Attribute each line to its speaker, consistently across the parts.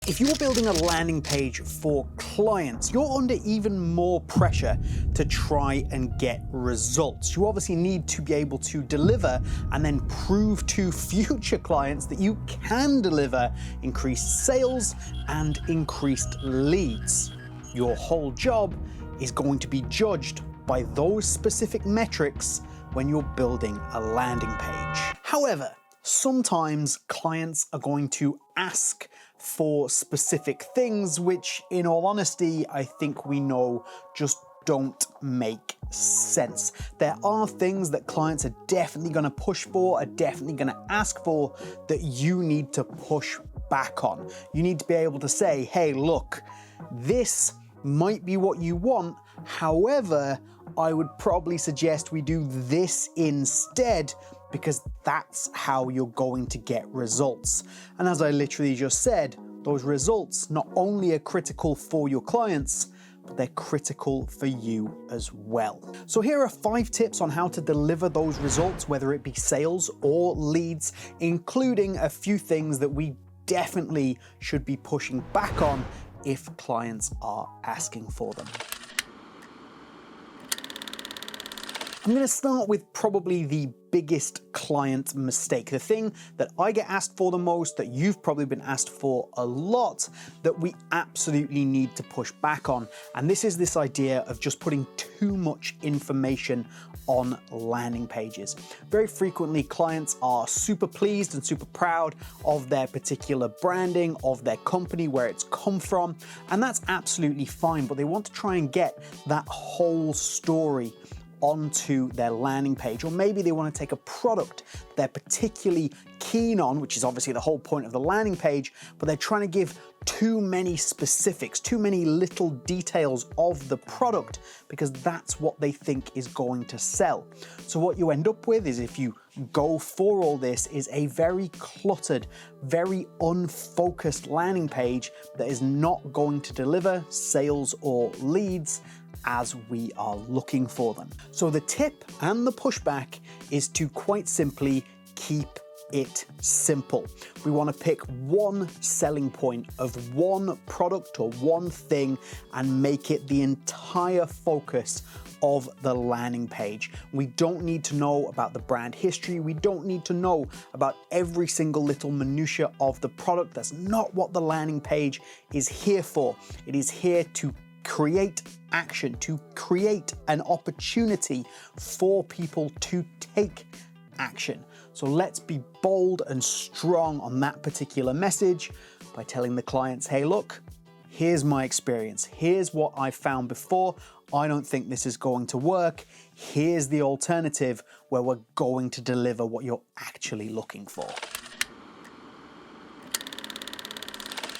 Speaker 1: If you're building a landing page for clients, you're under even more pressure to try and get results. You obviously need to be able to deliver and then prove to future clients that you can deliver increased sales and increased leads. Your whole job is going to be judged by those specific metrics when you're building a landing page. However, sometimes clients are going to ask for specific things, which in all honesty, I think we know just don't make sense. There are things that clients are definitely going to push for, are definitely going to ask for, that you need to push back on. You need to be able to say, hey, look, this might be what you want. However, I would probably suggest we do this instead, because that's how you're going to get results. And as I literally just said, those results not only are critical for your clients, but they're critical for you as well. So here are 5 tips on how to deliver those results, whether it be sales or leads, including a few things that we definitely should be pushing back on if clients are asking for them. I'm going to start with probably the biggest client mistake, the thing that I get asked for the most, that you've probably been asked for a lot, that we absolutely need to push back on. And this is this idea of just putting too much information on landing pages. Very frequently, clients are super pleased and super proud of their particular branding, of their company, where it's come from, and that's absolutely fine, but they want to try and get that whole story onto their landing page. Or maybe they want to take a product they're particularly keen on, which is obviously the whole point of the landing page, but they're trying to give too many specifics, too many little details of the product, because that's what they think is going to sell. So what you end up with is, if you go for all this, is a very cluttered, very unfocused landing page that is not going to deliver sales or leads as we are looking for them. So the tip and the pushback is to quite simply keep it simple. We want to pick one selling point of one product or one thing and make it the entire focus of the landing page. We don't need to know about the brand history. We don't need to know about every single little minutia of the product. That's not what the landing page is here for. It is here to create action, to create an opportunity for people to take action. So let's be bold and strong on that particular message by telling the clients, hey, look, here's my experience. Here's what I found before. I don't think this is going to work. Here's the alternative where we're going to deliver what you're actually looking for.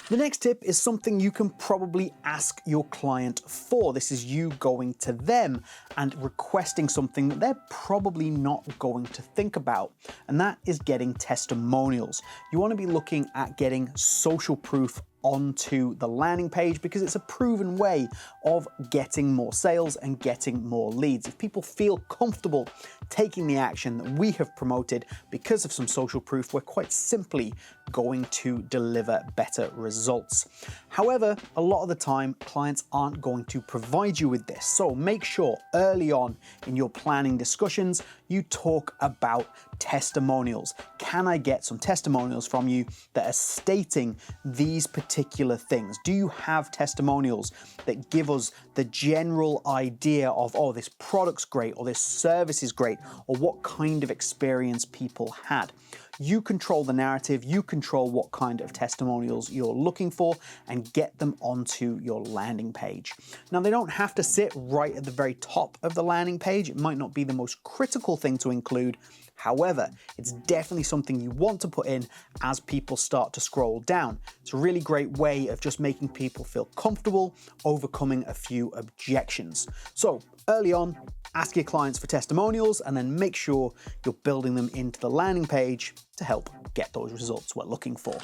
Speaker 1: The next tip is something you can probably ask your client for. This is you going to them and requesting something that they're probably not going to think about, and that is getting testimonials. You want to be looking at getting social proof onto the landing page, because it's a proven way of getting more sales and getting more leads. If people feel comfortable taking the action that we have promoted because of some social proof, we're quite simply going to deliver better results. However, a lot of the time, clients aren't going to provide you with this. So make sure early on in your planning discussions, you talk about testimonials. Can I get some testimonials from you that are stating these particular things? Do you have testimonials that give us the general idea of, oh, this product's great, or this service is great, or what kind of experience people had? You control the narrative, you control what kind of testimonials you're looking for, and get them onto your landing page. Now, they don't have to sit right at the very top of the landing page. It might not be the most critical thing to include. However, it's definitely something you want to put in as people start to scroll down. It's a really great way of just making people feel comfortable, overcoming a few objections. So early on, ask your clients for testimonials, and then make sure you're building them into the landing page to help get those results we're looking for.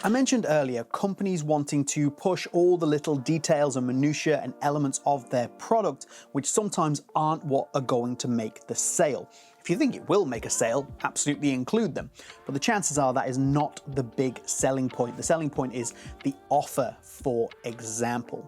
Speaker 1: I mentioned earlier companies wanting to push all the little details and minutiae and elements of their product, which sometimes aren't what are going to make the sale. If you think it will make a sale, absolutely include them. But the chances are that is not the big selling point. The selling point is the offer, for example.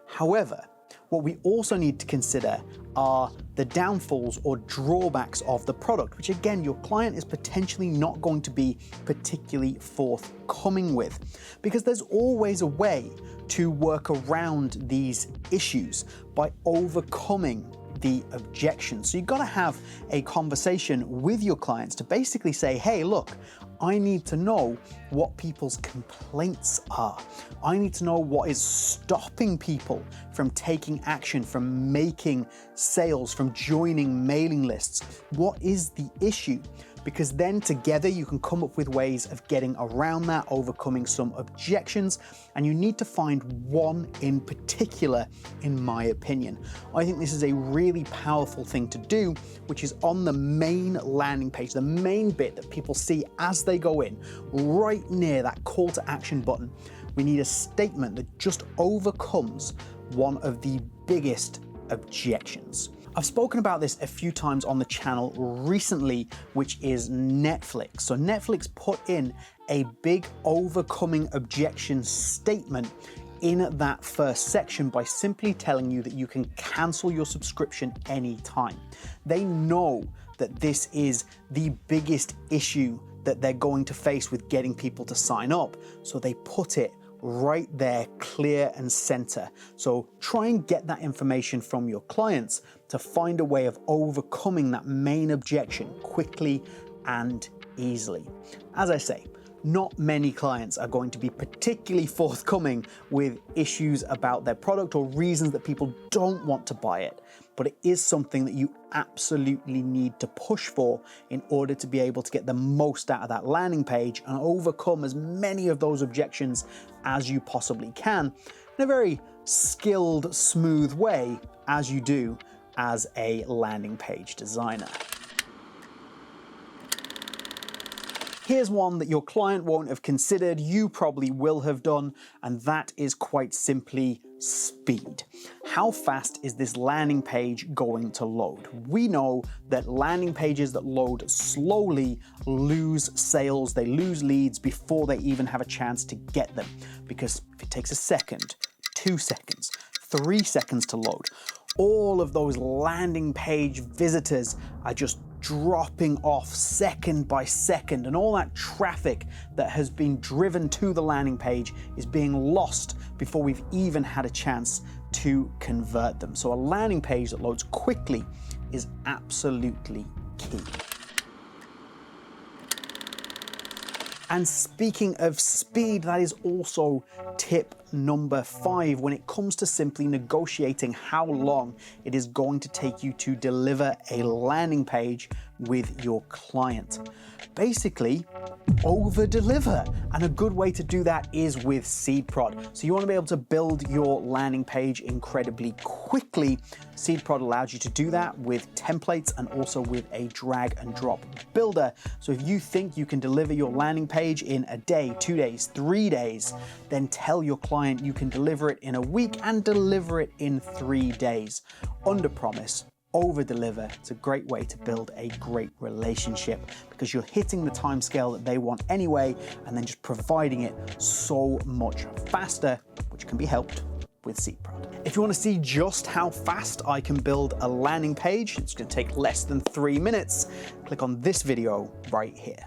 Speaker 1: However, what we also need to consider are the downfalls or drawbacks of the product, which again, your client is potentially not going to be particularly forthcoming with, because there's always a way to work around these issues by overcoming the objections. So you've got to have a conversation with your clients to basically say, hey, look, I need to know what people's complaints are. I need to know what is stopping people from taking action, from making sales, from joining mailing lists. What is the issue? Because then together you can come up with ways of getting around that, overcoming some objections, and you need to find one in particular, in my opinion. I think this is a really powerful thing to do, which is on the main landing page, the main bit that people see as they go in, right near that call to action button. We need a statement that just overcomes one of the biggest objections. I've spoken about this a few times on the channel recently, which is Netflix. So Netflix put in a big overcoming objection statement in that first section by simply telling you that you can cancel your subscription anytime. They know that this is the biggest issue that they're going to face with getting people to sign up, so they put it right there, clear and center. So try and get that information from your clients to find a way of overcoming that main objection quickly and easily. As I say, not many clients are going to be particularly forthcoming with issues about their product or reasons that people don't want to buy it, but it is something that you absolutely need to push for in order to be able to get the most out of that landing page and overcome as many of those objections as you possibly can in a very skilled, smooth way, as you do as a landing page designer. Here's one that your client won't have considered, you probably will have done, and that is quite simply speed. How fast is this landing page going to load? We know that landing pages that load slowly lose sales, they lose leads before they even have a chance to get them. Because if it takes a second, 2 seconds, 3 seconds to load, all of those landing page visitors are just dropping off second by second, and all that traffic that has been driven to the landing page is being lost before we've even had a chance to convert them. So a landing page that loads quickly is absolutely key. And speaking of speed, that is also tip number 5 when it comes to simply negotiating how long it is going to take you to deliver a landing page with your client. Basically, over-deliver. And a good way to do that is with SeedProd. So you want to be able to build your landing page incredibly quickly. SeedProd allows you to do that with templates and also with a drag and drop builder. So if you think you can deliver your landing page in a day, 2 days, 3 days, then tell your client you can deliver it in a week and deliver it in 3 days. Under promise, over deliver. It's a great way to build a great relationship because you're hitting the timescale that they want anyway, and then just providing it so much faster, which can be helped with SeedProd. If you want to see just how fast I can build a landing page, it's going to take less than 3 minutes. Click on this video right here.